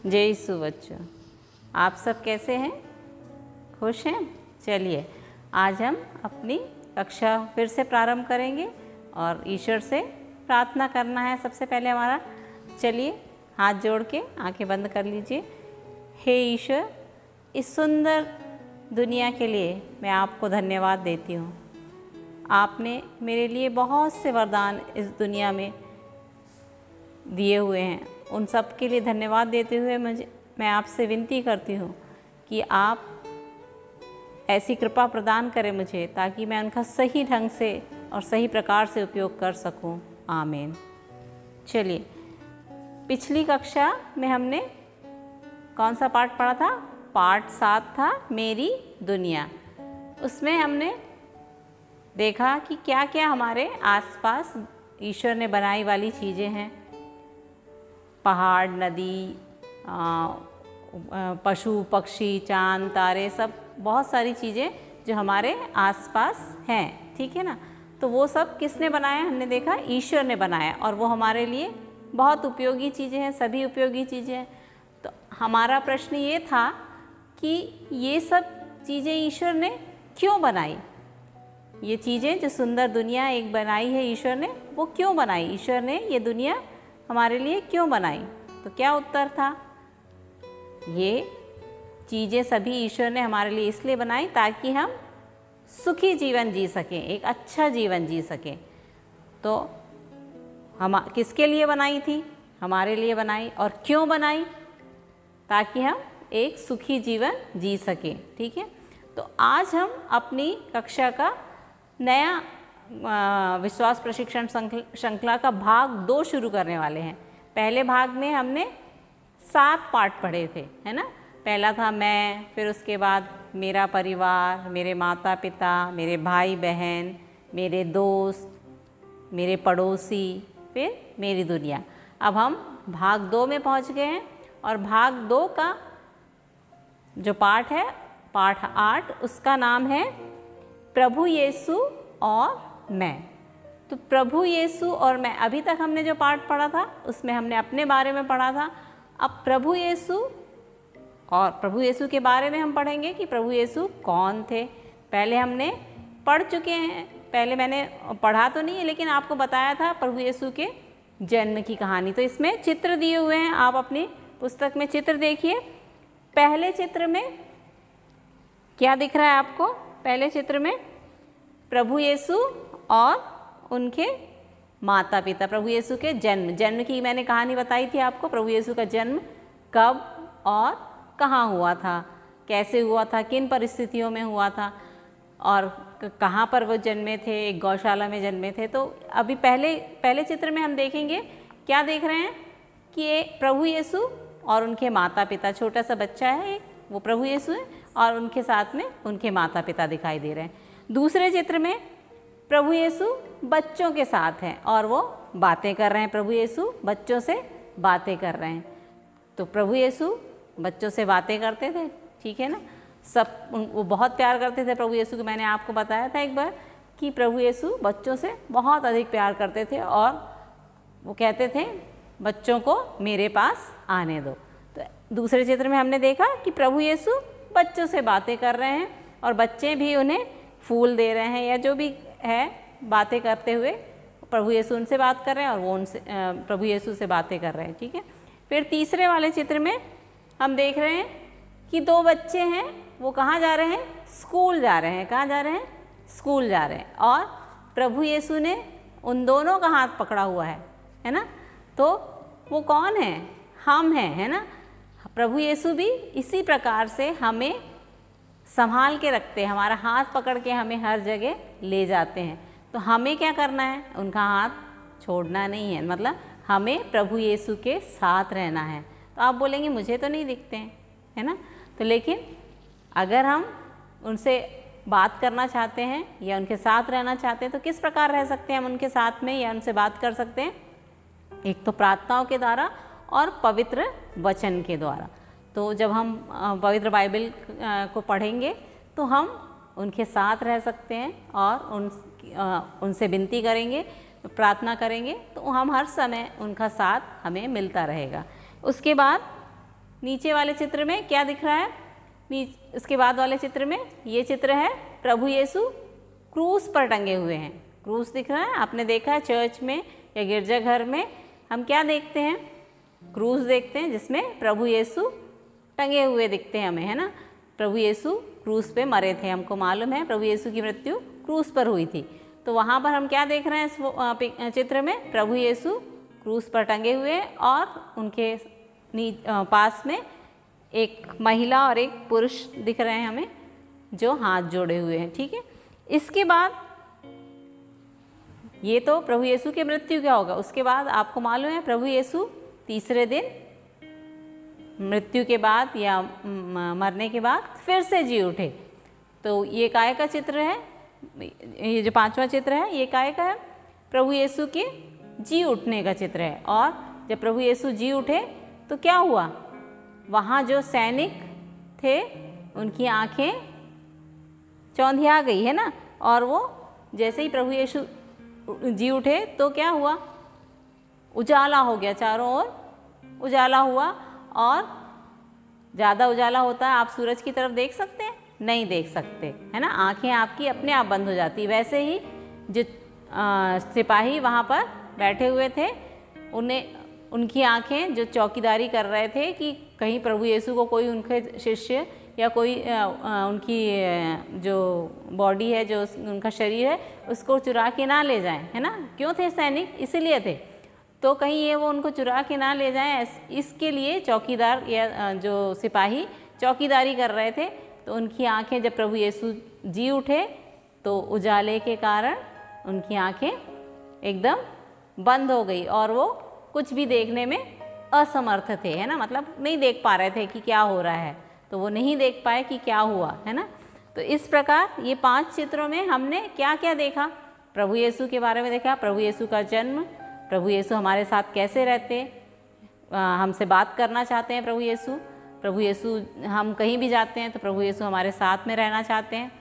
जय यीशु बच्चों, आप सब कैसे हैं? खुश हैं? चलिए आज हम अपनी कक्षा फिर से प्रारंभ करेंगे और ईश्वर से प्रार्थना करना है। सबसे पहले हमारा, चलिए हाथ जोड़ के आंखें बंद कर लीजिए। हे ईश्वर, इस सुंदर दुनिया के लिए मैं आपको धन्यवाद देती हूँ। आपने मेरे लिए बहुत से वरदान इस दुनिया में दिए हुए हैं। उन सब के लिए धन्यवाद देते हुए मैं आपसे विनती करती हूँ कि आप ऐसी कृपा प्रदान करें मुझे, ताकि मैं उनका सही ढंग से और सही प्रकार से उपयोग कर सकूँ। आमीन। चलिए, पिछली कक्षा में हमने कौन सा पाठ पढ़ा था? पाठ 7 था, मेरी दुनिया। उसमें हमने देखा कि क्या क्या हमारे आसपास ईश्वर ने बनाई वाली चीज़ें हैं। पहाड़, नदी, पशु पक्षी, चांद तारे, सब बहुत सारी चीज़ें जो हमारे आसपास हैं, ठीक है ना। तो वो सब किसने बनाया? हमने देखा ईश्वर ने बनाया, और वो हमारे लिए बहुत उपयोगी चीज़ें हैं, सभी उपयोगी चीज़ें हैं। तो हमारा प्रश्न ये था कि ये सब चीज़ें ईश्वर ने क्यों बनाई? ये चीज़ें जो सुंदर दुनिया एक बनाई है ईश्वर ने, वो क्यों बनाई? ईश्वर ने ये दुनिया हमारे लिए क्यों बनाई? तो क्या उत्तर था? ये चीज़ें सभी ईश्वर ने हमारे लिए इसलिए बनाई ताकि हम सुखी जीवन जी सकें, एक अच्छा जीवन जी सकें। तो हम किसके लिए बनाई थी? हमारे लिए बनाई। और क्यों बनाई? ताकि हम एक सुखी जीवन जी सकें, ठीक है। तो आज हम अपनी कक्षा का नया विश्वास प्रशिक्षण श्रृंखला का भाग 2 शुरू करने वाले हैं। पहले भाग में हमने 7 पाठ पढ़े थे, है ना। पहला था मैं, फिर उसके बाद मेरा परिवार, मेरे माता पिता, मेरे भाई बहन, मेरे दोस्त, मेरे पड़ोसी, फिर मेरी दुनिया। अब हम भाग 2 में पहुंच गए हैं, और भाग 2 का जो पाठ है, पाठ 8, उसका नाम है प्रभु यीशु और मैं। तो प्रभु यीशु और मैं, अभी तक हमने जो पाठ पढ़ा था उसमें हमने अपने बारे में पढ़ा था। अब प्रभु यीशु और प्रभु यीशु के बारे में हम पढ़ेंगे कि प्रभु यीशु कौन थे। पहले हमने पढ़ चुके हैं, पहले मैंने पढ़ा तो नहीं है, लेकिन आपको बताया था प्रभु यीशु के जन्म की कहानी। तो इसमें चित्र दिए हुए हैं, आप अपनी पुस्तक में चित्र देखिए। पहले चित्र में क्या दिख रहा है आपको? पहले चित्र में प्रभु यीशु और उनके माता पिता, प्रभु यीशु के जन्म की मैंने कहानी बताई थी आपको। प्रभु यीशु का जन्म कब और कहाँ हुआ था, कैसे हुआ था, किन परिस्थितियों में हुआ था, और कहाँ पर वो जन्मे थे? एक गौशाला में जन्मे थे। तो अभी पहले चित्र में हम देखेंगे, क्या देख रहे हैं कि ये प्रभु यीशु और उनके माता पिता, छोटा सा बच्चा है वो प्रभु यीशु है, और उनके साथ में उनके माता पिता दिखाई दे रहे हैं। दूसरे चित्र में प्रभु यीशु बच्चों के साथ हैं और वो बातें कर रहे हैं। प्रभु यीशु बच्चों से बातें कर रहे हैं। तो प्रभु यीशु बच्चों से बातें करते थे, ठीक है ना। वो बहुत प्यार करते थे प्रभु यीशु को। मैंने आपको बताया था एक बार कि प्रभु यीशु बच्चों से बहुत अधिक प्यार करते थे, और वो कहते थे बच्चों को मेरे पास आने दो। तो दूसरे चित्र में हमने देखा कि प्रभु यीशु बच्चों से बातें कर रहे हैं, और बच्चे भी उन्हें फूल दे रहे हैं, या जो भी है बातें करते हुए प्रभु यीशु उनसे बात कर रहे हैं और वो उनसे प्रभु यीशु से बातें कर रहे हैं, ठीक है। फिर तीसरे वाले चित्र में हम देख रहे हैं कि 2 बच्चे हैं, वो कहाँ जा रहे हैं? स्कूल जा रहे हैं। कहाँ जा रहे हैं? स्कूल जा रहे हैं। और प्रभु यीशु ने उन दोनों का हाथ पकड़ा हुआ है ना। तो वो कौन है? हम हैं, है ना। प्रभु यीशु भी इसी प्रकार से हमें संभाल के रखते हैं, हमारा हाथ पकड़ के हमें हर जगह ले जाते हैं। तो हमें क्या करना है? उनका हाथ छोड़ना नहीं है, मतलब हमें प्रभु यीशु के साथ रहना है। तो आप बोलेंगे मुझे तो नहीं दिखते हैं, है ना। तो लेकिन अगर हम उनसे बात करना चाहते हैं या उनके साथ रहना चाहते हैं, तो किस प्रकार रह सकते हैं हम उनके साथ में या उनसे बात कर सकते हैं? एक तो प्रार्थनाओं के द्वारा और पवित्र वचन के द्वारा। तो जब हम पवित्र बाइबल को पढ़ेंगे तो हम उनके साथ रह सकते हैं और उनसे विनती करेंगे, प्रार्थना करेंगे, तो हम हर समय उनका साथ हमें मिलता रहेगा। उसके बाद नीचे वाले चित्र में क्या दिख रहा है, उसके बाद वाले चित्र में ये चित्र है, प्रभु यीशु क्रूस पर टंगे हुए हैं। क्रूस दिख रहा है, आपने देखा है चर्च में या गिरजाघर में हम क्या देखते हैं, क्रूस देखते हैं जिसमें प्रभु यीशु टंगे हुए दिखते हैं हमें, है ना। प्रभु यीशु क्रूस पे मरे थे, हमको मालूम है प्रभु यीशु की मृत्यु क्रूस पर हुई थी। तो वहाँ पर हम क्या देख रहे हैं इस चित्र में, प्रभु यीशु क्रूस पर टंगे हुए और उनके पास में एक महिला और एक पुरुष दिख रहे हैं हमें जो हाथ जोड़े हुए हैं, ठीक है। इसके बाद ये तो प्रभु यीशु की मृत्यु क्या होगा, उसके बाद आपको मालूम है प्रभु यीशु तीसरे दिन मृत्यु के बाद या मरने के बाद फिर से जी उठे। तो ये काय का चित्र है, ये जो पांचवा चित्र है ये काय का है, प्रभु यीशु के जी उठने का चित्र है। और जब प्रभु यीशु जी उठे तो क्या हुआ, वहाँ जो सैनिक थे उनकी आंखें चौंधिया गई, है ना। और वो जैसे ही प्रभु यीशु जी उठे तो क्या हुआ, उजाला हो गया, चारों ओर उजाला हुआ। और ज़्यादा उजाला होता है, आप सूरज की तरफ देख सकते हैं, नहीं देख सकते, है ना, आंखें आपकी अपने आप बंद हो जाती। वैसे ही जो सिपाही वहाँ पर बैठे हुए थे उनकी आंखें जो चौकीदारी कर रहे थे कि कहीं प्रभु यीशु को कोई उनके शिष्य या कोई उनकी जो बॉडी है, जो उनका शरीर है, उसको चुरा के ना ले जाएं, है ना। क्यों थे सैनिक, इसीलिए थे, तो कहीं ये वो उनको चुरा के ना ले जाएं, इसके लिए चौकीदार या जो सिपाही चौकीदारी कर रहे थे। तो उनकी आंखें जब प्रभु यीशु जी उठे तो उजाले के कारण उनकी आंखें एकदम बंद हो गई और वो कुछ भी देखने में असमर्थ थे, है ना, मतलब नहीं देख पा रहे थे कि क्या हो रहा है, तो वो नहीं देख पाए कि क्या हुआ, है ना। तो इस प्रकार ये 5 चित्रों में हमने क्या क्या देखा, प्रभु यीशु के बारे में देखा, प्रभु यीशु का जन्म, प्रभु यीशु हमारे साथ कैसे रहते, हमसे बात करना चाहते हैं प्रभु यीशु, हम कहीं भी जाते हैं तो प्रभु यीशु हमारे साथ में रहना चाहते हैं।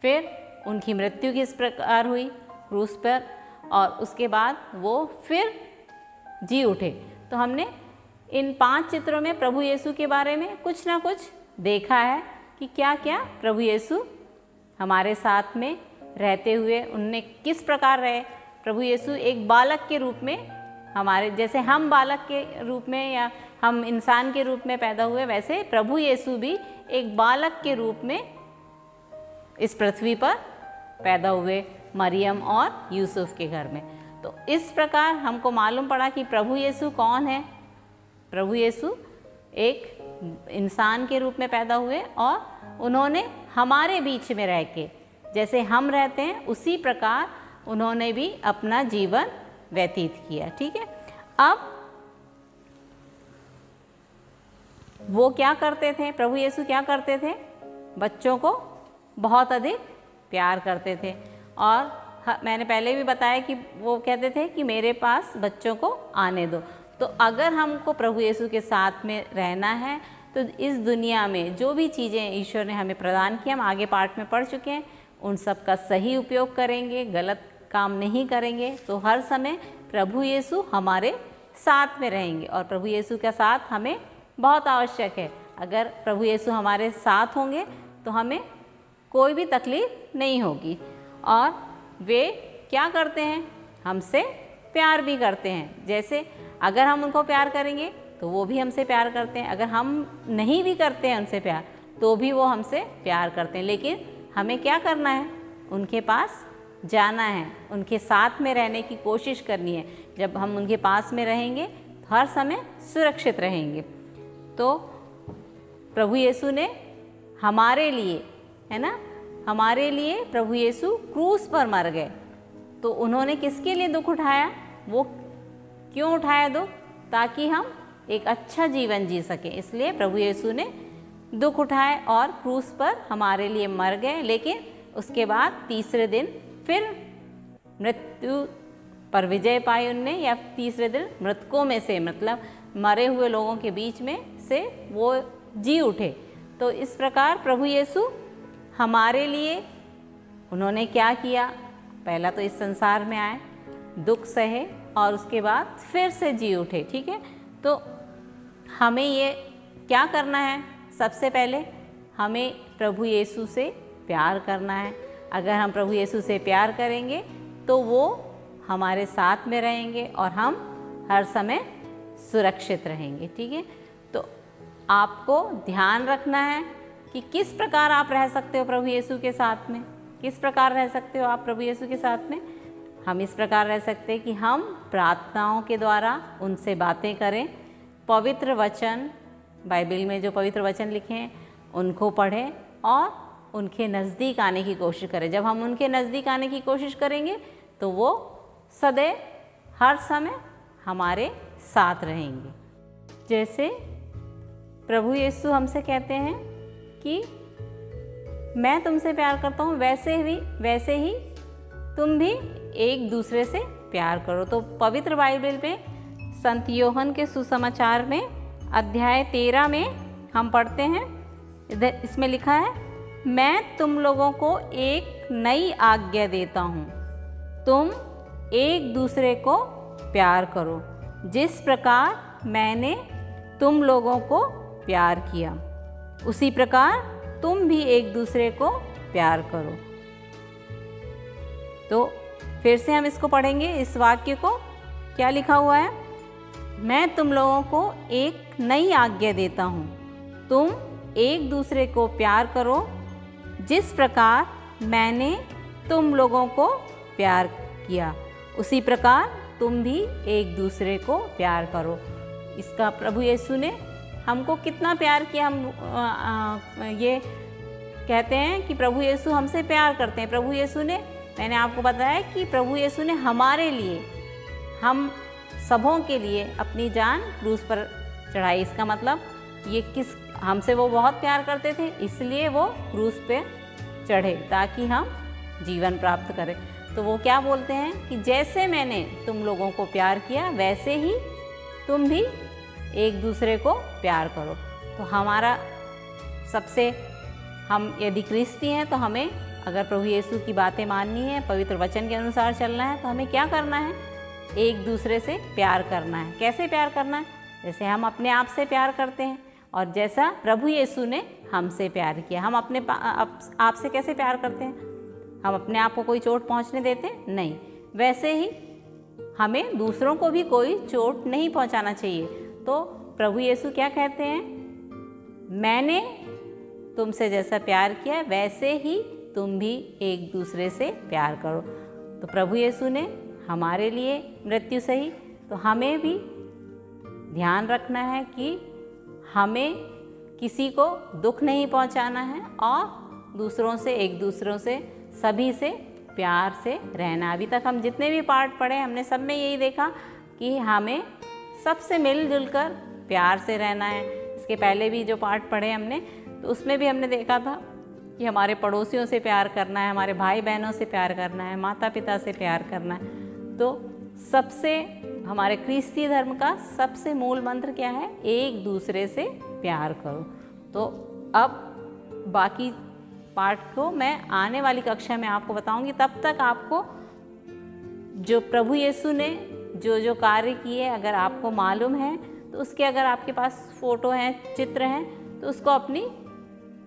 फिर उनकी मृत्यु किस प्रकार हुई क्रूस पर, और उसके बाद वो फिर जी उठे। तो हमने इन 5 चित्रों में प्रभु यीशु के बारे में कुछ ना कुछ देखा है कि क्या क्या प्रभु यीशु हमारे साथ में रहते हुए उनने किस प्रकार रहे। प्रभु यीशु एक बालक के रूप में हमारे, जैसे हम बालक के रूप में या हम इंसान के रूप में पैदा हुए, वैसे प्रभु यीशु भी एक बालक के रूप में इस पृथ्वी पर पैदा हुए मरियम और यूसुफ के घर में। तो इस प्रकार हमको मालूम पड़ा कि प्रभु यीशु कौन है। प्रभु यीशु एक इंसान के रूप में पैदा हुए और उन्होंने हमारे बीच में रह के, जैसे हम रहते हैं उसी प्रकार उन्होंने भी अपना जीवन व्यतीत किया, ठीक है। अब वो क्या करते थे, प्रभु यीशु क्या करते थे, बच्चों को बहुत अधिक प्यार करते थे। और मैंने पहले भी बताया कि वो कहते थे कि मेरे पास बच्चों को आने दो। तो अगर हमको प्रभु यीशु के साथ में रहना है तो इस दुनिया में जो भी चीज़ें ईश्वर ने हमें प्रदान की, हम आगे पार्ट में पढ़ चुके हैं, उन सब का सही उपयोग करेंगे, गलत काम नहीं करेंगे, तो हर समय प्रभु यीशु हमारे साथ में रहेंगे। और प्रभु यीशु का साथ हमें बहुत आवश्यक है। अगर प्रभु यीशु हमारे साथ होंगे तो हमें कोई भी तकलीफ़ नहीं होगी। और वे क्या करते हैं, हमसे प्यार भी करते हैं। जैसे अगर हम उनको प्यार करेंगे तो वो भी हमसे प्यार करते हैं, अगर हम नहीं भी करते हैं उनसे प्यार तो भी वो हमसे प्यार करते हैं। लेकिन हमें क्या करना है, उनके पास जाना है, उनके साथ में रहने की कोशिश करनी है। जब हम उनके पास में रहेंगे तो हर समय सुरक्षित रहेंगे। तो प्रभु यीशु ने हमारे लिए, है ना, हमारे लिए प्रभु यीशु क्रूस पर मर गए। तो उन्होंने किसके लिए दुख उठाया, वो क्यों उठाया दुख, ताकि हम एक अच्छा जीवन जी सकें। इसलिए प्रभु यीशु ने दुख उठाए और क्रूस पर हमारे लिए मर गए। लेकिन उसके बाद तीसरे दिन फिर मृत्यु पर विजय पाई उनने, या तीसरे दिन मृतकों में से, मतलब मरे हुए लोगों के बीच में से वो जी उठे। तो इस प्रकार प्रभु यीशु हमारे लिए उन्होंने क्या किया, पहला तो इस संसार में आए, दुख सहे और उसके बाद फिर से जी उठे, ठीक है। तो हमें ये क्या करना है? सबसे पहले हमें प्रभु यीशु से प्यार करना है। अगर हम प्रभु यीशु से प्यार करेंगे तो वो हमारे साथ में रहेंगे और हम हर समय सुरक्षित रहेंगे। ठीक है, तो आपको ध्यान रखना है कि किस प्रकार आप रह सकते हो प्रभु यीशु के साथ में। किस प्रकार रह सकते हो आप प्रभु यीशु के साथ में? हम इस प्रकार रह सकते हैं कि हम प्रार्थनाओं के द्वारा उनसे बातें करें, पवित्र वचन, बाइबल में जो पवित्र वचन लिखे हैं उनको पढ़ें और उनके नज़दीक आने की कोशिश करें। जब हम उनके नज़दीक आने की कोशिश करेंगे तो वो सदैव हर समय हमारे साथ रहेंगे। जैसे प्रभु यीशु हमसे कहते हैं कि मैं तुमसे प्यार करता हूँ, वैसे ही तुम भी एक दूसरे से प्यार करो। तो पवित्र बाइबल में संत यूहन्ना के सुसमाचार में अध्याय 13 में हम पढ़ते हैं, इधर इसमें लिखा है, मैं तुम लोगों को एक नई आज्ञा देता हूँ, तुम एक दूसरे को प्यार करो जिस प्रकार मैंने तुम लोगों को प्यार किया, उसी प्रकार तुम भी एक दूसरे को प्यार करो। तो फिर से हम इसको पढ़ेंगे, इस वाक्य को। क्या लिखा हुआ है? मैं तुम लोगों को एक नई आज्ञा देता हूँ, तुम एक दूसरे को प्यार करो जिस प्रकार मैंने तुम लोगों को प्यार किया, उसी प्रकार तुम भी एक दूसरे को प्यार करो। इसका प्रभु यीशु ने हमको कितना प्यार किया। हम ये कहते हैं कि प्रभु यीशु हमसे प्यार करते हैं। प्रभु यीशु ने, मैंने आपको बताया कि प्रभु यीशु ने हमारे लिए, हम सबों के लिए अपनी जान क्रूस पर चढ़ाई। इसका मतलब ये हमसे वो बहुत प्यार करते थे, इसलिए वो क्रूस पे चढ़े ताकि हम जीवन प्राप्त करें। तो वो क्या बोलते हैं कि जैसे मैंने तुम लोगों को प्यार किया वैसे ही तुम भी एक दूसरे को प्यार करो। तो हमारा सबसे, हम यदि क्रिस्ती हैं तो हमें अगर प्रभु यीशु की बातें माननी है, पवित्र वचन के अनुसार चलना है, तो हमें क्या करना है? एक दूसरे से प्यार करना है। कैसे प्यार करना है? जैसे हम अपने आप से प्यार करते हैं और जैसा प्रभु यीशु ने हमसे प्यार किया। हम अपने आप से कैसे प्यार करते हैं? हम अपने आप को कोई चोट पहुंचने देते नहीं, वैसे ही हमें दूसरों को भी कोई चोट नहीं पहुंचाना चाहिए। तो प्रभु यीशु क्या कहते हैं? मैंने तुमसे जैसा प्यार किया वैसे ही तुम भी एक दूसरे से प्यार करो। तो प्रभु यीशु ने हमारे लिए मृत्यु सही, तो हमें भी ध्यान रखना है कि हमें किसी को दुख नहीं पहुंचाना है और दूसरों से, एक दूसरों से, सभी से प्यार से रहना। अभी तक हम जितने भी पाठ पढ़े हमने सब में यही देखा कि हमें सबसे मिलजुल कर प्यार से रहना है। इसके पहले भी जो पाठ पढ़े हमने, तो उसमें भी हमने देखा था कि हमारे पड़ोसियों से प्यार करना है, हमारे भाई बहनों से प्यार करना है, माता पिता से प्यार करना है। तो सबसे, हमारे क्रिस्ती धर्म का सबसे मूल मंत्र क्या है? एक दूसरे से प्यार करो। तो अब बाकी पाठ को मैं आने वाली कक्षा में आपको बताऊंगी। तब तक आपको जो प्रभु यीशु ने जो कार्य किए अगर आपको मालूम है तो उसके, अगर आपके पास फ़ोटो हैं, चित्र हैं, तो उसको अपनी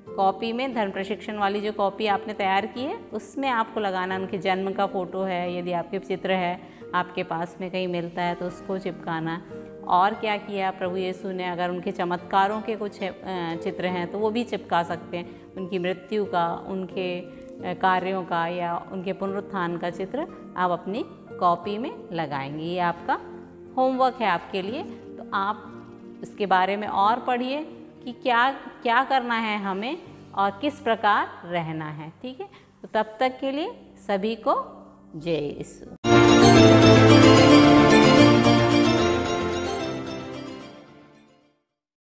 कॉपी में, धर्म प्रशिक्षण वाली जो कॉपी आपने तैयार की है उसमें आपको लगाना। उनके जन्म का फ़ोटो है, यदि आपके चित्र है आपके पास में कहीं मिलता है तो उसको चिपकाना। और क्या किया प्रभु यीशु ने, अगर उनके चमत्कारों के कुछ चित्र हैं तो वो भी चिपका सकते हैं। उनकी मृत्यु का, उनके कार्यों का या उनके पुनरुत्थान का चित्र आप अपनी कॉपी में लगाएंगे। ये आपका होमवर्क है आपके लिए। तो आप इसके बारे में और पढ़िए कि क्या क्या करना है हमें और किस प्रकार रहना है। ठीक है, तो तब तक के लिए सभी को जय यीशु।